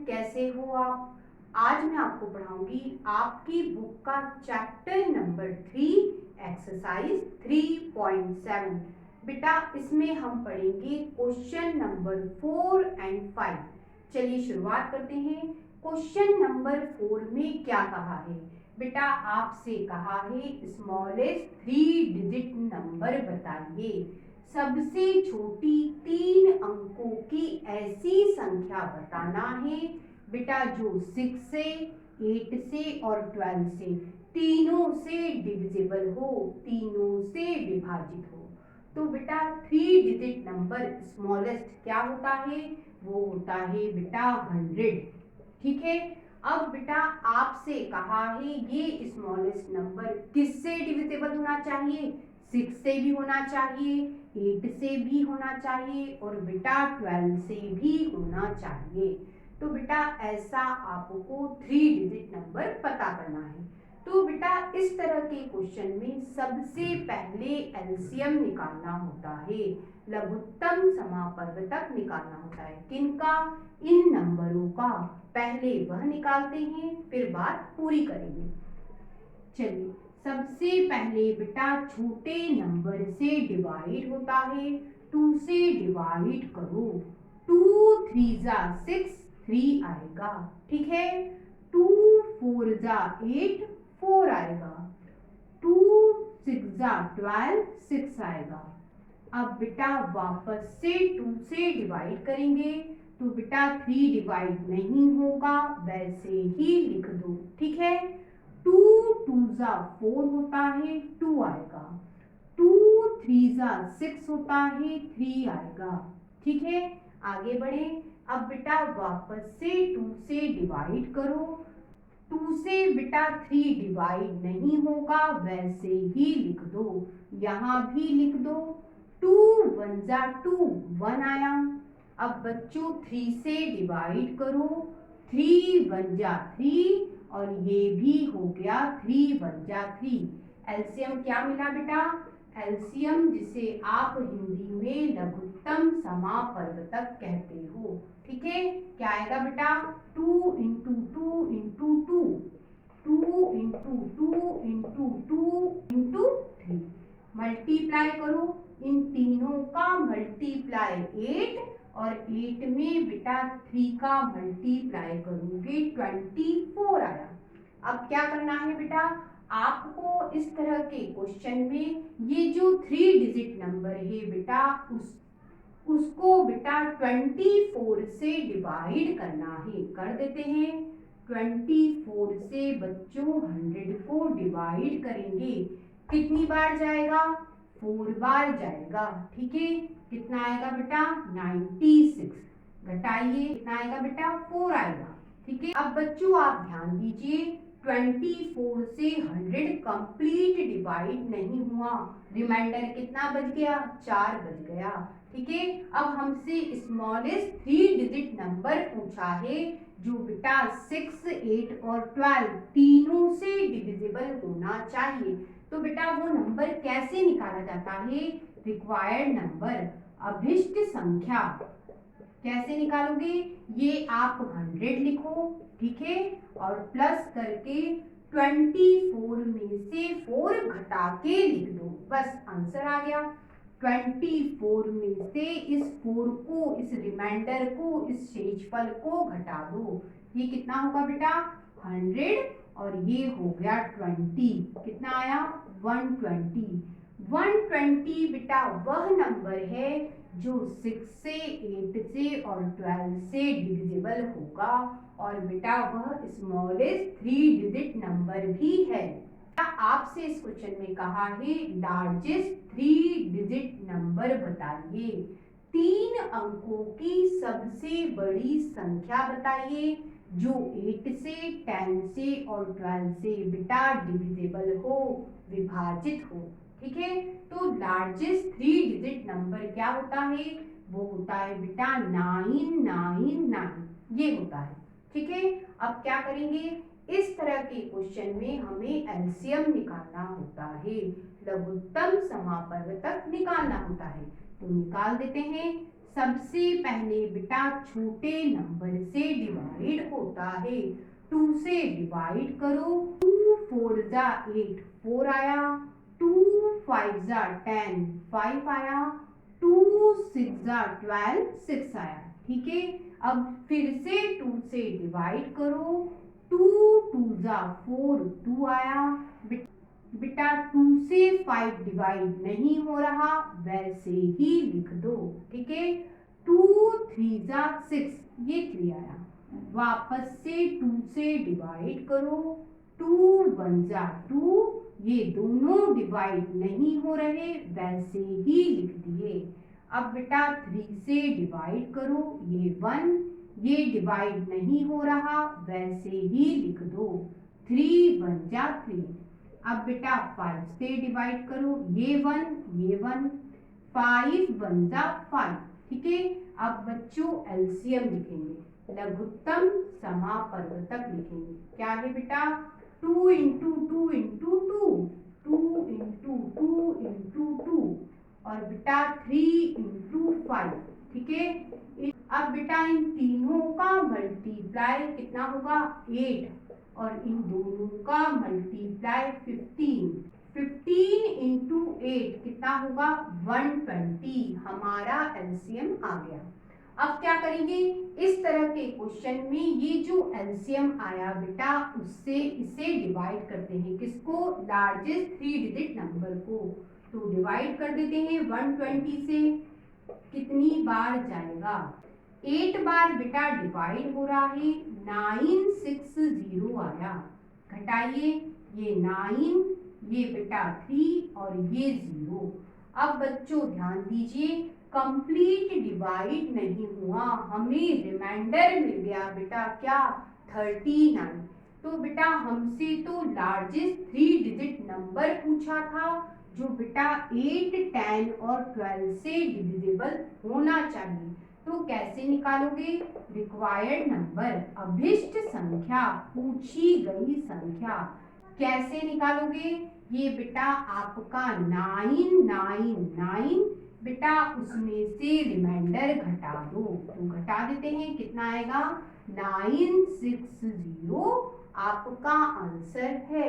Student, कैसे हो आप? आज मैं आपको पढ़ाऊंगी आपकी बुक का चैप्टर नंबर 3 एक्सरसाइज 3.7। बेटा इसमें हम पढ़ेंगे क्वेश्चन नंबर 4 एंड 5। चलिए शुरुआत करते हैं। क्वेश्चन नंबर 4 में क्या कहा है? बेटा आपसे कहा है स्मॉलेस्ट 3 डिजिट नंबर बताइए। सबसे छोटी 3 अंकों की ऐसी संख्या बताना है बेटा जो 6 से, 8 से और 12 से तीनों से डिविजिबल हो, तीनों से विभाजित हो। तो बेटा 3 डिजिट नंबर स्मॉलेस्ट क्या होता है? वो होता है बेटा 100। ठीक है। अब बेटा आपसे कहा है ये स्मॉलेस्ट नंबर किससे डिविजिबल होना चाहिए? 6 से भी होना चाहिए, 8 से भी होना चाहिए और बेटा 12 से भी होना चाहिए। तो बेटा ऐसा आपको 3 डिजिट नंबर पता करना है। तो बेटा इस तरह के क्वेश्चन में सबसे पहले एलसीएम निकालना होता है, लघुत्तम समापवर्तक निकालना होता है। किनका? इन नंबरों का। पहले वह निकालते हैं फिर बात पूरी करेंगे। चलिए सबसे पहले बेटा छोटे नंबर से डिवाइड होता है, 2 से डिवाइड करो। 2 3 जा 6, 3 आएगा। ठीक है। 2 4 जा 8, 4 आएगा। 2 6 जा 12, 6 आएगा। अब बेटा वापस से 2 से डिवाइड करेंगे तो बेटा 3 डिवाइड नहीं होगा, वैसे ही लिख दो। ठीक है। 2 2 जा 4 होता है, 2 आएगा। 2 3 जा 6 होता है, 3 आएगा। ठीक है। आगे बढ़े। अब बेटा वापस से 2 से डिवाइड करो। 2 से बेटा 3 डिवाइड नहीं होगा, वैसे ही लिख दो। यहाँ भी लिख दो। 2 1 जा 2, 1 आया। अब बच्चों 3 से डिवाइड करो। 3 1 जा 3 और ये भी हो गया 3 1 जा 3। एलसीएम क्या मिला बेटा? एलसीएम जिसे आप हिंदी में लघुत्तम समापवर्तक कहते हो। ठीक है। क्या आएगा बेटा? 2 into 2 into 2, 2 into 2 into 2 into 3। Multiply करो। इन तीनों का मल्टीप्लाई 8 और 8 में बेटा 3 का मल्टीप्लाई करोगे 24 आया। अब क्या करना है बेटा? आपको इस तरह के क्वेश्चन में ये जो 3 डिजिट नंबर है बेटा उसको बेटा 24 से डिवाइड करना है। कर देते हैं। 24 से बच्चों 100 को डिवाइड करेंगे। कितनी बार जाएगा? 4 बार जाएगा। ठीक है। कितना आएगा बेटा? 96। घटाइए, कितना आएगा बेटा? 4 आएगा। ठीक है। अब बच्चों आप ध्यान दीजिए, 24 से 100 कंप्लीट डिवाइड नहीं हुआ, रिमाइंडर कितना बच गया? 4 बच गया। ठीक है। अब हमसे स्मॉलेस्ट 3 डिजिट नंबर पूछा है जो बेटा 6 8 और 12 तीनों से डिविजिबल होना चाहिए। तो बेटा वो नंबर कैसे निकाला जाता है? रिक्वायर्ड नंबर, अभिष्ट संख्या। कैसे निकालोगे? ये आप 100 लिखो। ठीक है। और प्लस करके 24 में से 4 घटा के लिख दो, बस आंसर आ गया। 24 में से इस 4 को, इस रिमाइंडर को, इस शेषफल को घटा दो। ये कितना होगा बेटा? 100 और ये हो गया 20। कितना आया? 120। 120 बेटा वह नंबर है जो 6 से, 8 से और 12 से डिविजिबल होगा और बेटा वह स्मॉलेस्ट 3 डिजिट नंबर भी है। आपसे इस क्वेश्चन में कहा है लार्जेस्ट 3 डिजिट नंबर बताइए। 3 अंकों की सबसे बड़ी संख्या बताइए जो 8 से, 10 से और 12 से बेटा डिविजिबल हो, विभाजित हो। ठीक है। तो लार्जेस्ट 3 डिजिट नंबर क्या होता है? वो होता है बेटा 999, ये होता है। ठीक है। अब क्या करेंगे? इस तरह के क्वेश्चन में हमें एलसीएम निकालना होता है, लघुत्तम समापवर्तक निकालना होता है। तो निकाल देते हैं। सबसे पहले बेटा छोटे नंबर से डिवाइड डिवाइड होता है। 2 से डिवाइड करो, 2 4 जा 8, 4 आया, 2 5 जा 10, 5 आया, 2 6 जा 12, 6 आया। ठीक है, अब फिर से 2 से डिवाइड करो, 2 2 जा 4, 2 आया। बेटा 2 से 5 डिवाइड नहीं हो रहा, वैसे ही लिख दो। ठीक है, 2 3 जा 6, ये 3 आया। वापस से 2 से डिवाइड करो, 2 1 जा 2, ये दोनों डिवाइड नहीं हो रहे, वैसे ही लिख दिए। अब बेटा 3 से डिवाइड करो, ये 1, ये डिवाइड नहीं हो रहा, वैसे ही लिख दो। 3 1 जा 3। अब बेटा 5 से डिवाइड करो, ये 1, 5 1 जा 5। ठीक है, अब बच्चों एलसीएम लिखेंगे, लघुत्तम समापवर्तक लिखेंगे। क्या है बेटा, 2 इंटू 2 इंटू 2, 2 इंटू 2 इंटू 2, और बेटा 3 इंटू 5। ठीक है, अब बेटा इन तीनों का मल्टीप्लाई कितना होगा, 8, और इन दोनों का मल्टीप्लाई 15। 15 इंटू 8 कितना होगा, 120। हमारा एलसीएम आ गया। अब क्या करेंगे, इस तरह के क्वेश्चन में ये जो एलसीएम आया बेटा, उससे इसे डिवाइड करते हैं, किसको, लार्जेस्ट 3 डिजिट नंबर को। तो डिवाइड कर देते हैं 120 से, कितनी बार जाएगा, 8 बार बेटा डिवाइड हो रहा है, 960 आया। घटाइए, ये 9, ये बेटा 3 और ये 0। अब बच्चों ध्यान दीजिए, कंप्लीट डिवाइड नहीं हुआ, हमें रिमाइंडर मिल गया बेटा, क्या, 39। तो बेटा हमसे तो लार्जेस्ट 3 डिजिट नंबर पूछा था, जो बेटा 8 10 और 12 से डिविजिबल होना चाहिए। तो कैसे निकालोगे, रिक्वायर्ड नंबर, अभिष्ट संख्या, पूछी गई संख्या, कैसे निकालोगे, ये बेटा आपका 999, बेटा उसमें से रिमाइंडर घटा दो। तो घटा देते हैं, कितना आएगा, 960 आपका आंसर है।